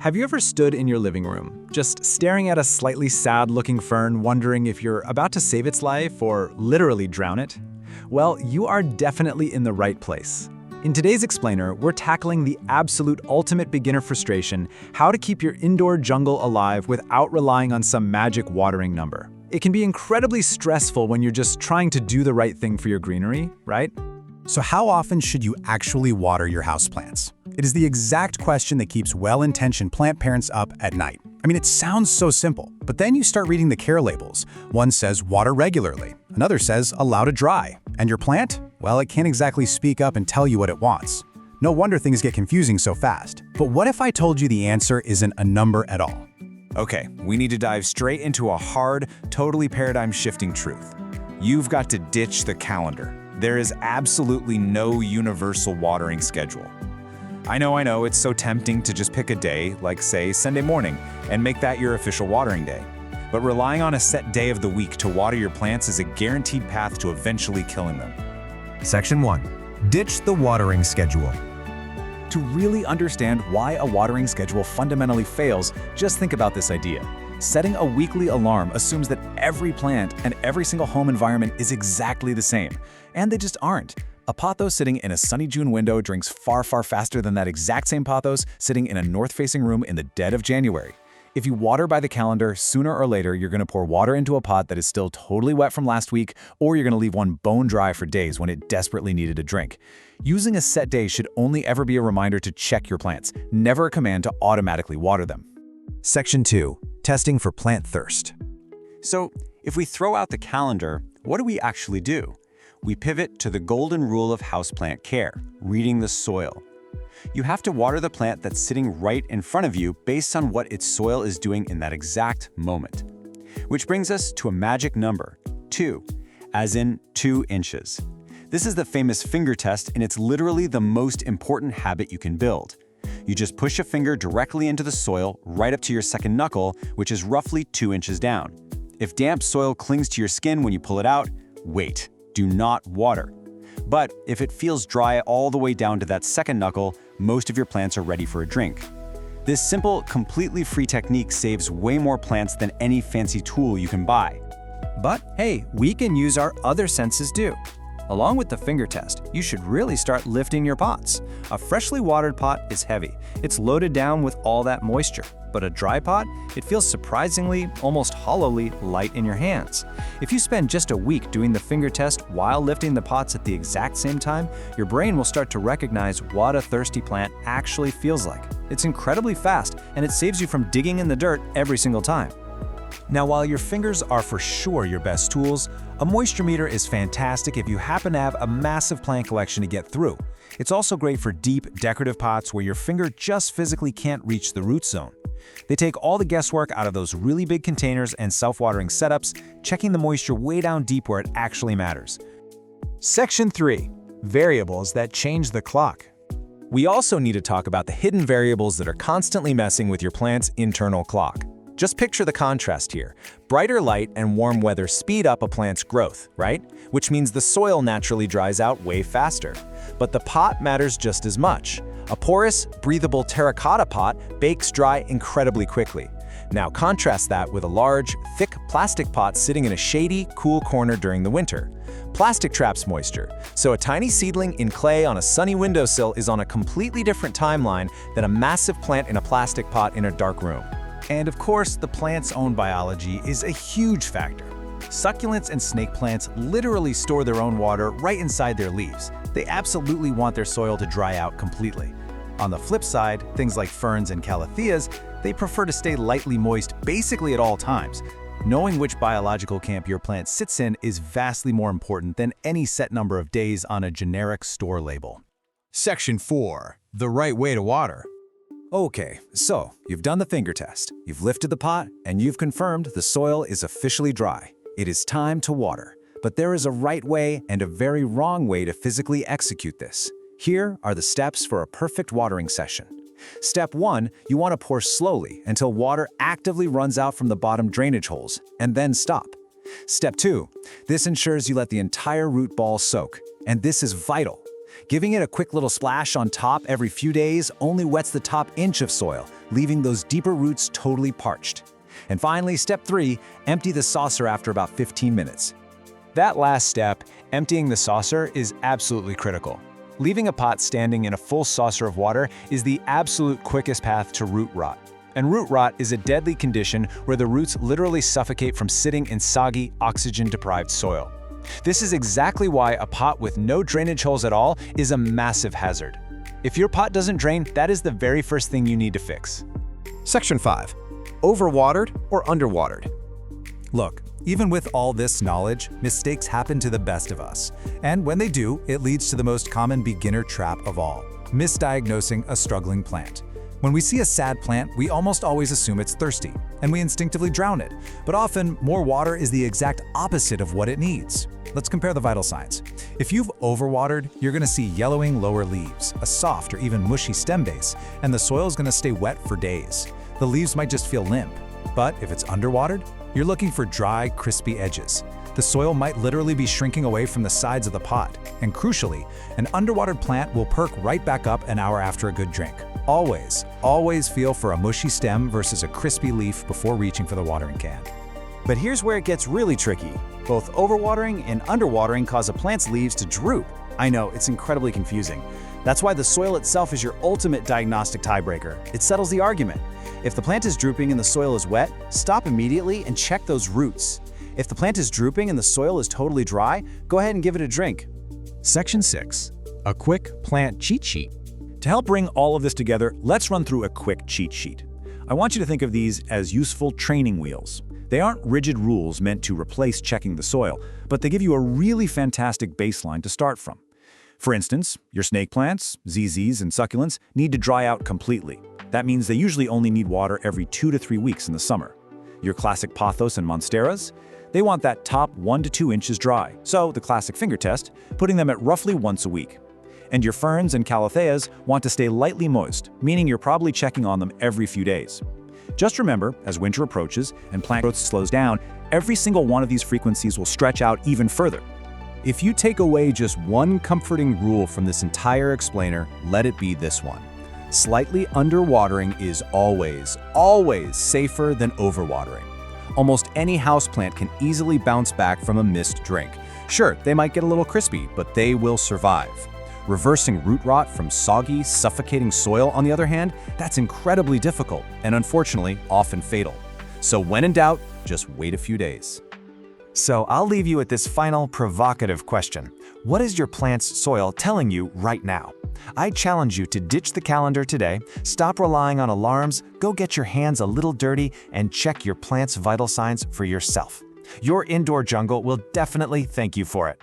Have you ever stood in your living room, just staring at a slightly sad-looking fern, wondering if you're about to save its life or literally drown it? Well, you are definitely in the right place. In today's Explainer, we're tackling the absolute ultimate beginner frustration, how to keep your indoor jungle alive without relying on some magic watering number. It can be incredibly stressful when you're just trying to do the right thing for your greenery, right? So how often should you actually water your houseplants? It is the exact question that keeps well-intentioned plant parents up at night. I mean, it sounds so simple, but then you start reading the care labels. One says water regularly, another says allow to dry. And your plant? Well, it can't exactly speak up and tell you what it wants. No wonder things get confusing so fast. But what if I told you the answer isn't a number at all? Okay, we need to dive straight into a hard, totally paradigm-shifting truth. You've got to ditch the calendar. There is absolutely no universal watering schedule. I know, it's so tempting to just pick a day, like say Sunday morning, and make that your official watering day. But relying on a set day of the week to water your plants is a guaranteed path to eventually killing them. Section 1. Ditch the watering schedule. To really understand why a watering schedule fundamentally fails, just think about this idea. Setting a weekly alarm assumes that every plant and every single home environment is exactly the same, and they just aren't. A pothos sitting in a sunny June window drinks far faster than that exact same pothos sitting in a north-facing room in the dead of January. If you water by the calendar, sooner or later you're going to pour water into a pot that is still totally wet from last week, or you're going to leave one bone dry for days when it desperately needed a drink. Using a set day should only ever be a reminder to check your plants, never a command to automatically water them. Section 2. Testing for plant thirst. So, if we throw out the calendar, what do we actually do? We pivot to the golden rule of houseplant care, reading the soil. You have to water the plant that's sitting right in front of you based on what its soil is doing in that exact moment. Which brings us to a magic number, 2, as in 2 inches. This is the famous finger test, and it's literally the most important habit you can build. You just push a finger directly into the soil right up to your second knuckle, which is roughly 2 inches down. If damp soil clings to your skin when you pull it out, wait, do not water. But if it feels dry all the way down to that second knuckle, most of your plants are ready for a drink. This simple, completely free technique saves way more plants than any fancy tool you can buy. But hey, we can use our other senses too. Along with the finger test, you should really start lifting your pots. A freshly watered pot is heavy. It's loaded down with all that moisture. But a dry pot, it feels surprisingly, almost hollowly light in your hands. If you spend just a week doing the finger test while lifting the pots at the exact same time, your brain will start to recognize what a thirsty plant actually feels like. It's incredibly fast, and it saves you from digging in the dirt every single time. Now, while your fingers are for sure your best tools, a moisture meter is fantastic if you happen to have a massive plant collection to get through. It's also great for deep, decorative pots where your finger just physically can't reach the root zone. They take all the guesswork out of those really big containers and self-watering setups, checking the moisture way down deep where it actually matters. Section 3. Variables that change the clock. We also need to talk about the hidden variables that are constantly messing with your plant's internal clock. Just picture the contrast here. Brighter light and warm weather speed up a plant's growth, right? Which means the soil naturally dries out way faster. But the pot matters just as much. A porous, breathable terracotta pot bakes dry incredibly quickly. Now contrast that with a large, thick plastic pot sitting in a shady, cool corner during the winter. Plastic traps moisture, so a tiny seedling in clay on a sunny windowsill is on a completely different timeline than a massive plant in a plastic pot in a dark room. And of course, the plant's own biology is a huge factor. Succulents and snake plants literally store their own water right inside their leaves. They absolutely want their soil to dry out completely. On the flip side, things like ferns and calatheas, they prefer to stay lightly moist basically at all times. Knowing which biological camp your plant sits in is vastly more important than any set number of days on a generic store label. Section 4. The right way to water. Okay, so you've done the finger test, you've lifted the pot, and you've confirmed the soil is officially dry. It is time to water. But there is a right way and a very wrong way to physically execute this. Here are the steps for a perfect watering session. Step 1, you want to pour slowly until water actively runs out from the bottom drainage holes, and then stop. Step 2, this ensures you let the entire root ball soak, and this is vital. Giving it a quick little splash on top every few days only wets the top inch of soil, leaving those deeper roots totally parched. And finally, step 3, empty the saucer after about 15 minutes. That last step, emptying the saucer, is absolutely critical. Leaving a pot standing in a full saucer of water is the absolute quickest path to root rot. And root rot is a deadly condition where the roots literally suffocate from sitting in soggy, oxygen-deprived soil. This is exactly why a pot with no drainage holes at all is a massive hazard. If your pot doesn't drain, that is the very first thing you need to fix. Section 5. Overwatered or underwatered? Look, even with all this knowledge, mistakes happen to the best of us. And when they do, it leads to the most common beginner trap of all: misdiagnosing a struggling plant. When we see a sad plant, we almost always assume it's thirsty, and we instinctively drown it. But often, more water is the exact opposite of what it needs. Let's compare the vital signs. If you've overwatered, you're going to see yellowing lower leaves, a soft or even mushy stem base, and the soil is going to stay wet for days. The leaves might just feel limp. But if it's underwatered, you're looking for dry, crispy edges. The soil might literally be shrinking away from the sides of the pot. And crucially, an underwatered plant will perk right back up an hour after a good drink. Always feel for a mushy stem versus a crispy leaf before reaching for the watering can. But here's where it gets really tricky. Both overwatering and underwatering cause a plant's leaves to droop. I know, it's incredibly confusing. That's why the soil itself is your ultimate diagnostic tiebreaker. It settles the argument. If the plant is drooping and the soil is wet, stop immediately and check those roots. If the plant is drooping and the soil is totally dry, go ahead and give it a drink. Section 6. A quick plant cheat sheet. To help bring all of this together, let's run through a quick cheat sheet. I want you to think of these as useful training wheels. They aren't rigid rules meant to replace checking the soil, but they give you a really fantastic baseline to start from. For instance, your snake plants, ZZs, and succulents need to dry out completely. That means they usually only need water every 2 to 3 weeks in the summer. Your classic pothos and monsteras, they want that top 1 to 2 inches dry, so the classic finger test, putting them at roughly once a week. And your ferns and calatheas want to stay lightly moist, meaning you're probably checking on them every few days. Just remember, as winter approaches and plant growth slows down, every single one of these frequencies will stretch out even further. If you take away just one comforting rule from this entire explainer, let it be this one. Slightly underwatering is always safer than overwatering. Almost any houseplant can easily bounce back from a missed drink. Sure, they might get a little crispy, but they will survive. Reversing root rot from soggy, suffocating soil, on the other hand, that's incredibly difficult and unfortunately often fatal. So when in doubt, just wait a few days. So I'll leave you with this final provocative question. What is your plant's soil telling you right now? I challenge you to ditch the calendar today, stop relying on alarms, go get your hands a little dirty, and check your plant's vital signs for yourself. Your indoor jungle will definitely thank you for it.